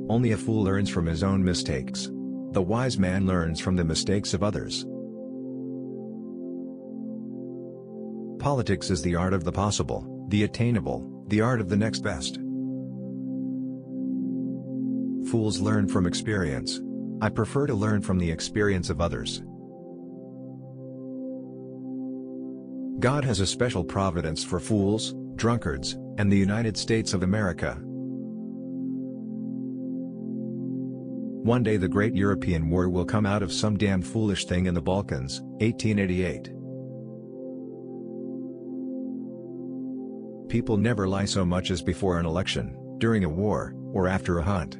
Only a fool learns from his own mistakes. The wise man learns from the mistakes of others. Politics is the art of the possible, the attainable, the art of the next best. Fools learn from experience. I prefer to learn from the experience of others. God has a special providence for fools, drunkards, and the United States of America. One day the great European war will come out of some damn foolish thing in the Balkans, 1888. People never lie so much as before an election, during a war, or after a hunt.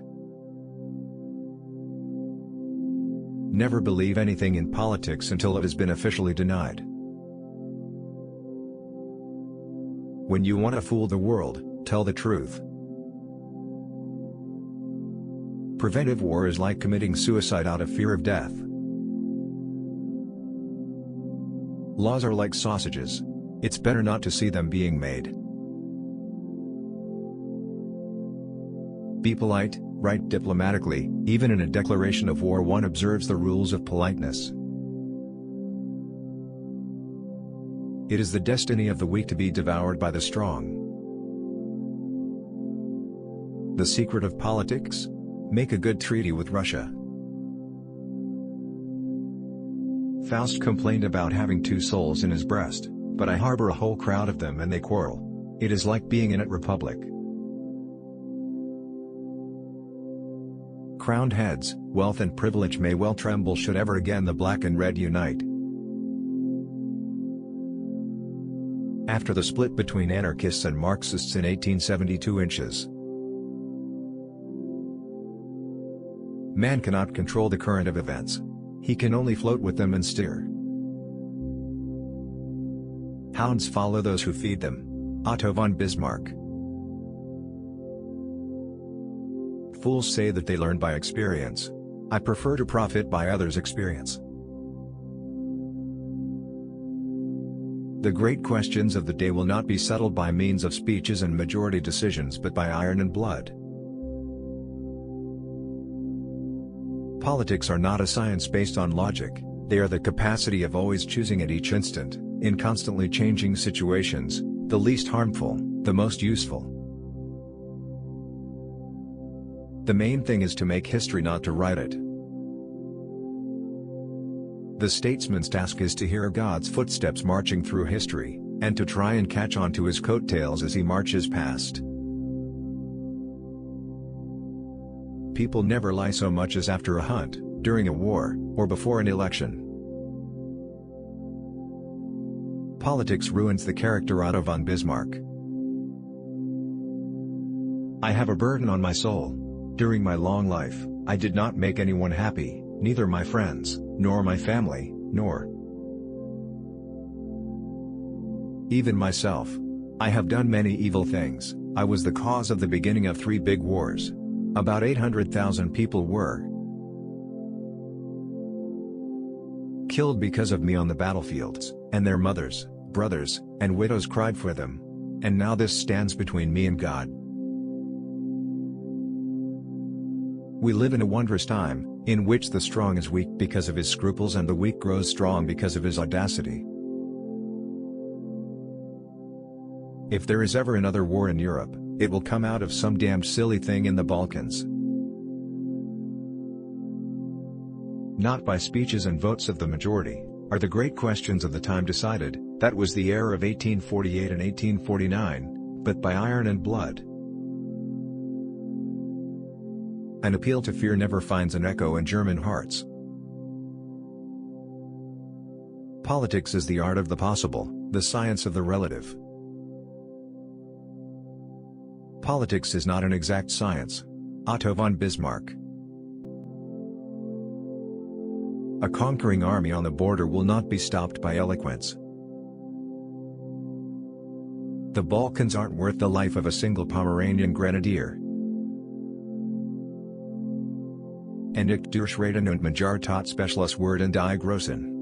Never believe anything in politics until it has been officially denied. When you want to fool the world, tell the truth. Preventive war is like committing suicide out of fear of death. Laws are like sausages. It's better not to see them being made. Be polite, write diplomatically. Even in a declaration of war one observes the rules of politeness. It is the destiny of the weak to be devoured by the strong. The secret of politics? Make a good treaty with Russia. Faust complained about having two souls in his breast, but I harbor a whole crowd of them and they quarrel. It is like being in a republic. Crowned heads, wealth and privilege may well tremble should ever again the black and red unite. After the split between anarchists and Marxists in 1872 inches. Man cannot control the current of events. He can only float with them and steer. Hounds follow those who feed them. Otto von Bismarck. Fools say that they learn by experience. I prefer to profit by others' experience. The great questions of the day will not be settled by means of speeches and majority decisions but by iron and blood. Politics are not a science based on logic, they are the capacity of always choosing at each instant, in constantly changing situations, the least harmful, the most useful. The main thing is to make history, not to write it. The statesman's task is to hear God's footsteps marching through history, and to try and catch on to his coattails as he marches past. People never lie so much as after a hunt, during a war, or before an election. Politics ruins the character. Otto von Bismarck. I have a burden on my soul. During my long life, I did not make anyone happy, neither my friends, nor my family, nor even myself. I have done many evil things. I was the cause of the beginning of 3 big wars. About 800,000 people were killed because of me on the battlefields, and their mothers, brothers, and widows cried for them. And now this stands between me and God. We live in a wondrous time, in which the strong is weak because of his scruples and the weak grows strong because of his audacity. If there is ever another war in Europe, it will come out of some damned silly thing in the Balkans. Not by speeches and votes of the majority, are the great questions of the time decided. That was the era of 1848 and 1849, but by iron and blood. An appeal to fear never finds an echo in German hearts. Politics is the art of the possible, the science of the relative. Politics is not an exact science. Otto von Bismarck. A conquering army on the border will not be stopped by eloquence. The Balkans aren't worth the life of a single Pomeranian grenadier. And ich durchreden und Magyar tot specialis werden die Großen.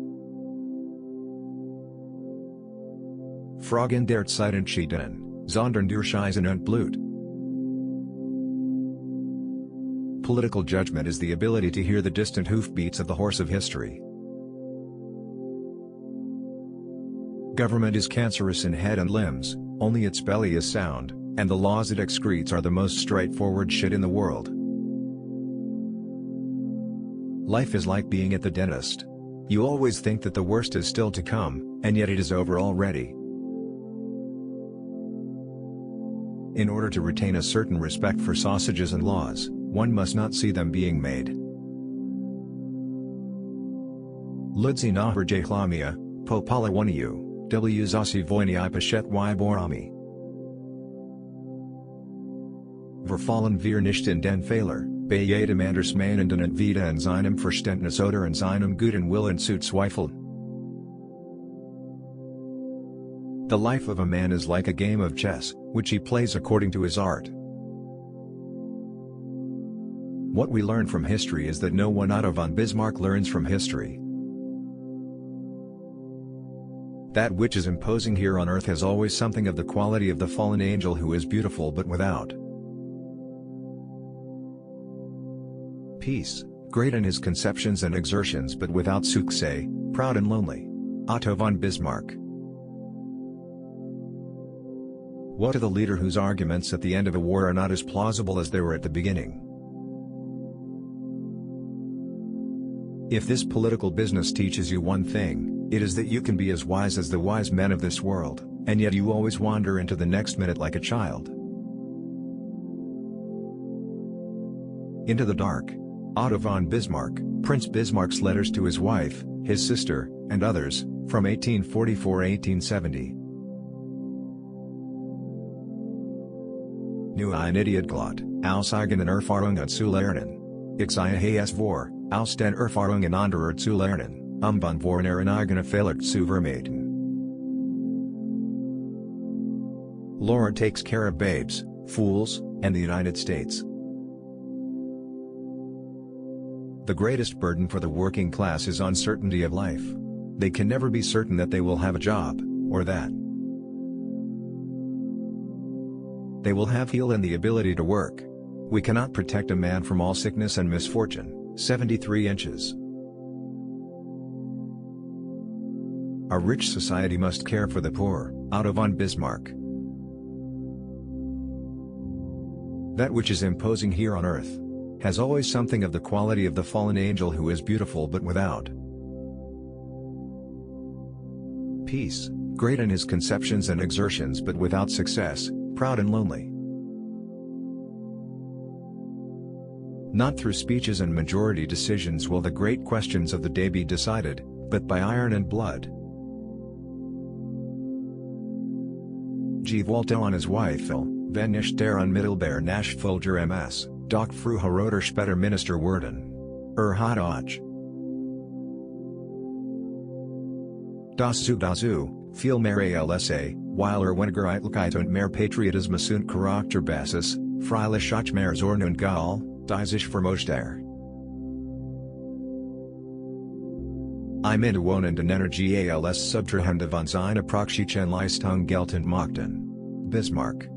Fragen der Zeit entschieden, sondern durch Eisen und Blut. political judgment is the ability to hear the distant hoofbeats of the horse of history. Government is cancerous in head and limbs, only its belly is sound, and the laws it excretes are the most straightforward shit in the world. Life is like being at the dentist. You always think that the worst is still to come, and yet it is over already. In order to retain a certain respect for sausages and laws, one must not see them being made. Ludzi nahar jahlamia, popala waniu, w zasi voini I pashet y borami. Verfallen wir nicht in den Fehler, bei jedem anders meinenden und wieder in seinem Verständnis oder in seinem guten Willen zu zweifeln. The life of a man is like a game of chess, which he plays according to his art. What we learn from history is that no one Otto von Bismarck learns from history. That which is imposing here on earth has always something of the quality of the fallen angel who is beautiful but without peace, great in his conceptions and exertions but without success, proud and lonely. Otto von Bismarck. Woe to the leader whose arguments at the end of a war are not as plausible as they were at the beginning. If this political business teaches you one thing, it is that you can be as wise as the wise men of this world, and yet you always wander into the next minute like a child. Into the dark. Otto von Bismarck, Prince Bismarck's letters to his wife, his sister, and others, from 1844–1870. Nu ein Idiotglot, aus eigenen Erfahrungen zu lernen. Ich sehe es vor, aus den Erfahrungen anderer zu lernen, von ihren eigenen Fehler zu vermeiden. Lord takes care of babes, fools, and the United States. The greatest burden for the working class is uncertainty of life. They can never be certain that they will have a job, or that they will have health and the ability to work. We cannot protect a man from all sickness and misfortune. 73 inches. A rich society must care for the poor. Otto von Bismarck. That which is imposing here on earth has always something of the quality of the fallen angel who is beautiful but without peace, great in his conceptions and exertions but without success, proud and lonely. Not through speeches and majority decisions will the great questions of the day be decided, but by iron and blood. G. Waldo on his wife wenn nicht der unmittelbar Nachfolger ms. Doch früher oder später Minister werden. Hat auch dazu, viel mehr ALSA, weil weniger Eitelkeit und mehr Patriotismus und Charakterbasis, freilich auch mehr Zorn und Gall, die sich vermochte Im innewohnenden Energie als Subtrahende von seiner Praxischen Leistung geltend machten. Bismarck.